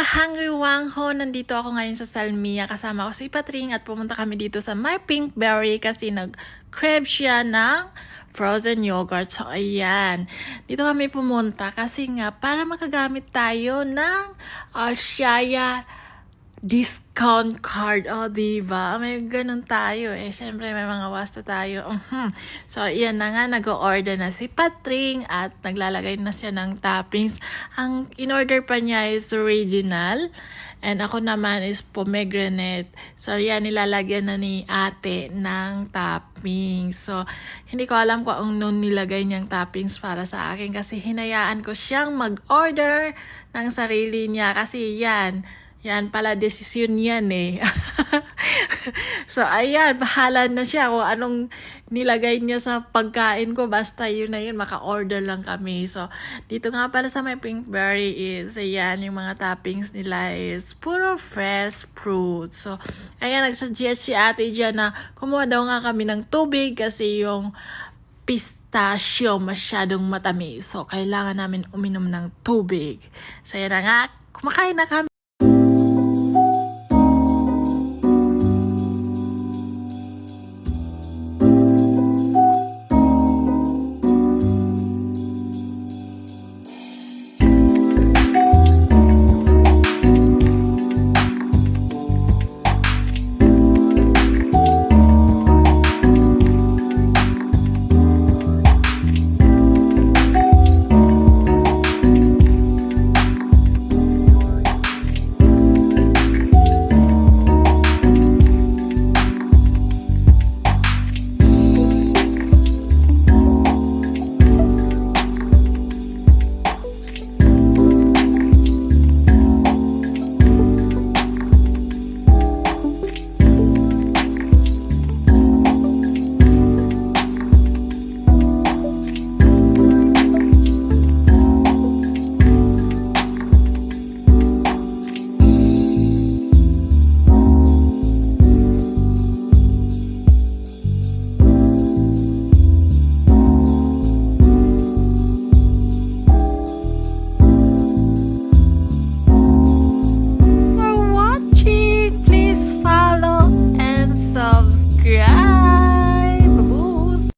Hungry Wangho, nandito ako ngayon sa Salmia. Kasama ko si Patring at pumunta kami dito sa My Pinkberry kasi nag-crave siya ng frozen yogurt. So, ayan. Dito kami pumunta kasi nga para makagamit tayo ng Alshaya discount card. O, diba? May ganun tayo eh. Siyempre, may mga wasta tayo. So, iyan na nga. Nag-order na si Patring at naglalagay na siya ng toppings. Ang in-order pa niya is original. And ako naman is pomegranate. So, yan, nilalagyan na ni ate ng toppings. So, hindi ko alam kung anong nilagay niyang toppings para sa akin kasi hinayaan ko siyang mag-order ng sarili niya. Kasi yan pala, desisyon yan eh. So, ayan, bahala na siya kung anong nilagay niya sa pagkain ko. Basta yun na yun, maka-order lang kami. So, dito nga pala sa My Pinkberry is, ayan, yung mga toppings nila is puro fresh fruit. So, ayan, nagsuggest si ate dyan na kumuha daw nga kami ng tubig kasi yung pistachio masyadong matamis. So, kailangan namin uminom ng tubig. So, yan na nga, kumakain na kami.